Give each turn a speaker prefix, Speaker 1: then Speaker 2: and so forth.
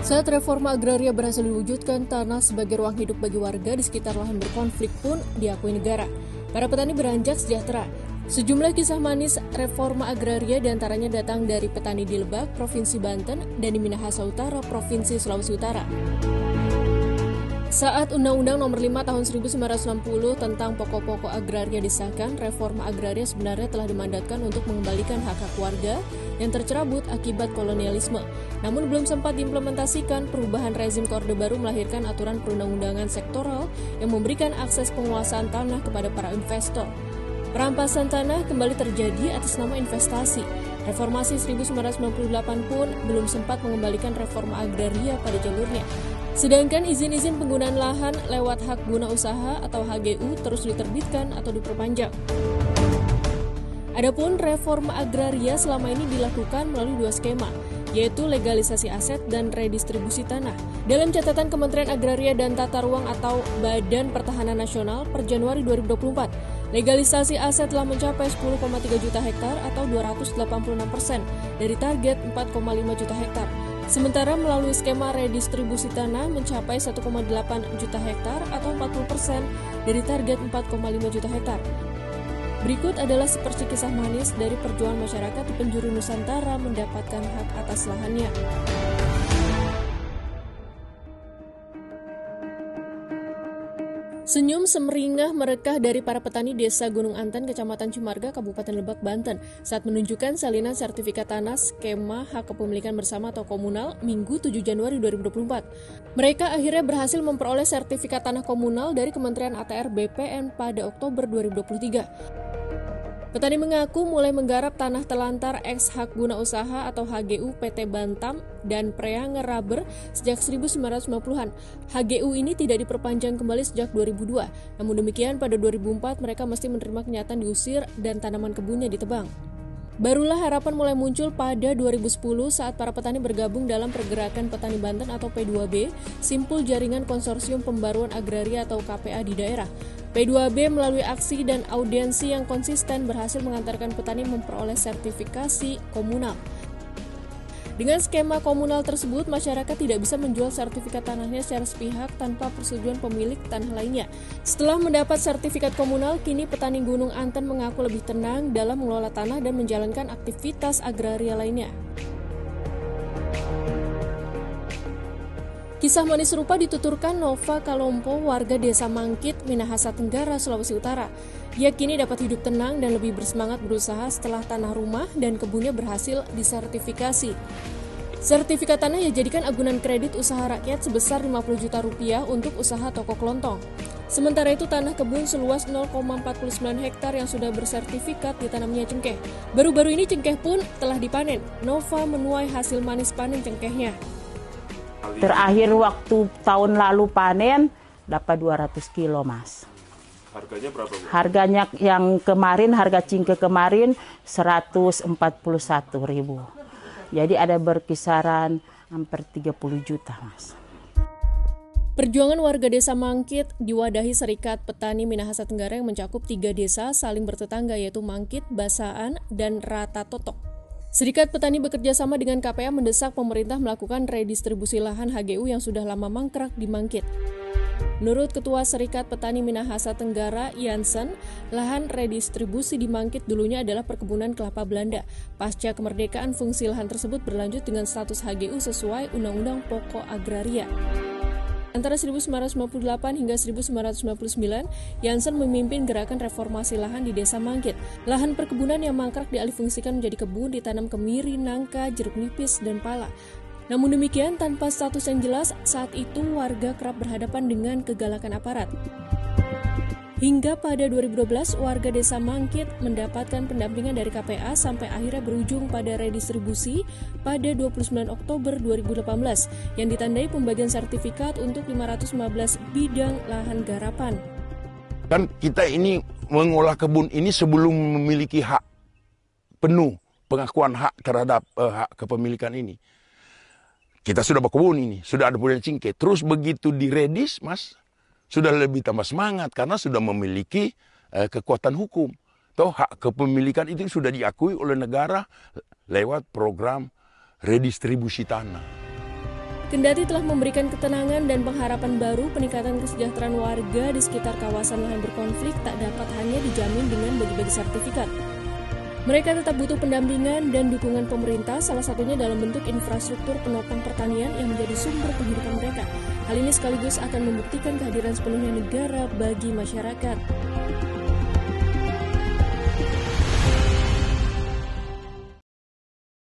Speaker 1: Saat reforma agraria berhasil diwujudkan, tanah sebagai ruang hidup bagi warga di sekitar lahan berkonflik pun diakui negara. Para petani beranjak sejahtera. Sejumlah kisah manis reforma agraria diantaranya datang dari petani di Lebak, Provinsi Banten, dan di Minahasa Utara, Provinsi Sulawesi Utara. Saat Undang-Undang Nomor 5 Tahun 1960 tentang pokok-pokok agraria disahkan, reforma agraria sebenarnya telah dimandatkan untuk mengembalikan hak-hak warga yang tercerabut akibat kolonialisme. Namun belum sempat diimplementasikan, perubahan rezim Orde Baru melahirkan aturan perundang-undangan sektoral yang memberikan akses penguasaan tanah kepada para investor. Perampasan tanah kembali terjadi atas nama investasi. Reformasi 1998 pun belum sempat mengembalikan reforma agraria pada jalurnya. Sedangkan izin-izin penggunaan lahan lewat hak guna usaha atau HGU terus diterbitkan atau diperpanjang. Adapun reforma agraria selama ini dilakukan melalui dua skema, yaitu legalisasi aset dan redistribusi tanah. Dalam catatan Kementerian Agraria dan Tata Ruang atau Badan Pertahanan Nasional per Januari 2024, legalisasi aset telah mencapai 10,3 juta hektar atau 286% dari target 4,5 juta hektar. Sementara melalui skema redistribusi tanah mencapai 1,8 juta hektar atau 40% dari target 4,5 juta hektar. Berikut adalah seperti kisah manis dari perjuangan masyarakat di penjuru Nusantara mendapatkan hak atas lahannya. Senyum semeringah merekah dari para petani desa Gunung Anten, Kecamatan Cimarga, Kabupaten Lebak, Banten saat menunjukkan salinan sertifikat tanah skema hak kepemilikan bersama atau komunal Minggu 7 Januari 2024. Mereka akhirnya berhasil memperoleh sertifikat tanah komunal dari Kementerian ATR BPN pada Oktober 2023. Petani mengaku mulai menggarap tanah telantar ex hak guna usaha atau HGU PT Bantam dan Preanger Rubber sejak 1990-an. HGU ini tidak diperpanjang kembali sejak 2002. Namun demikian pada 2004 mereka mesti menerima kenyataan diusir dan tanaman kebunnya ditebang. Barulah harapan mulai muncul pada 2010 saat para petani bergabung dalam Pergerakan Petani Banten atau P2B, simpul jaringan konsorsium pembaruan agraria atau KPA di daerah. P2B melalui aksi dan audiensi yang konsisten berhasil mengantarkan petani memperoleh sertifikasi komunal. Dengan skema komunal tersebut, masyarakat tidak bisa menjual sertifikat tanahnya secara sepihak tanpa persetujuan pemilik tanah lainnya. Setelah mendapat sertifikat komunal, kini petani Gunung Anten mengaku lebih tenang dalam mengelola tanah dan menjalankan aktivitas agraria lainnya. Kisah manis serupa dituturkan Nova Kalompo, warga desa Mangkit, Minahasa Tenggara, Sulawesi Utara. Ia kini dapat hidup tenang dan lebih bersemangat berusaha setelah tanah rumah dan kebunnya berhasil disertifikasi. Sertifikat tanah ia jadikan agunan kredit usaha rakyat sebesar 50 juta rupiah untuk usaha toko kelontong. Sementara itu tanah kebun seluas 0,49 hektar yang sudah bersertifikat ditanamnya cengkeh. Baru-baru ini cengkeh pun telah dipanen. Nova menuai hasil manis panen cengkehnya.
Speaker 2: Terakhir waktu tahun lalu panen dapat 200 kilo, Mas.
Speaker 3: Harganya berapa, Bu?
Speaker 2: Harganya yang kemarin, harga cingke kemarin 141.000. Jadi ada berkisaran hampir 30 juta, Mas.
Speaker 1: Perjuangan warga desa Mangkit diwadahi Serikat Petani Minahasa Tenggara yang mencakup 3 desa saling bertetangga yaitu Mangkit, Basaan, dan Ratatotok. Serikat Petani bekerja sama dengan KPA mendesak pemerintah melakukan redistribusi lahan HGU yang sudah lama mangkrak di Mangkit. Menurut Ketua Serikat Petani Minahasa Tenggara, Jansen, lahan redistribusi di Mangkit dulunya adalah perkebunan kelapa Belanda. Pasca kemerdekaan, fungsi lahan tersebut berlanjut dengan status HGU sesuai Undang-Undang Pokok Agraria. Antara 1998 hingga 1999, Jansen memimpin gerakan reformasi lahan di desa Mangkit. Lahan perkebunan yang mangkrak dialihfungsikan menjadi kebun ditanam kemiri, nangka, jeruk nipis, dan pala. Namun demikian, tanpa status yang jelas, saat itu warga kerap berhadapan dengan kegalakan aparat. Hingga pada 2012, warga desa Mangkit mendapatkan pendampingan dari KPA sampai akhirnya berujung pada redistribusi pada 29 Oktober 2018 yang ditandai pembagian sertifikat untuk 515 bidang lahan garapan.
Speaker 4: Kan kita ini mengolah kebun ini sebelum memiliki hak penuh, pengakuan hak terhadap hak kepemilikan ini. Kita sudah berkebun ini, sudah ada budaya cingke. Terus begitu diredis, Mas, sudah lebih tambah semangat karena sudah memiliki kekuatan hukum. Toh hak kepemilikan itu sudah diakui oleh negara lewat program redistribusi tanah.
Speaker 1: Kendati telah memberikan ketenangan dan pengharapan baru, peningkatan kesejahteraan warga di sekitar kawasan lahan berkonflik tak dapat hanya dijamin dengan bagi-bagi sertifikat. Mereka tetap butuh pendampingan dan dukungan pemerintah, salah satunya dalam bentuk infrastruktur penopang pertanian yang menjadi sumber penghidupan mereka. Hal ini sekaligus akan membuktikan kehadiran sepenuhnya negara bagi masyarakat.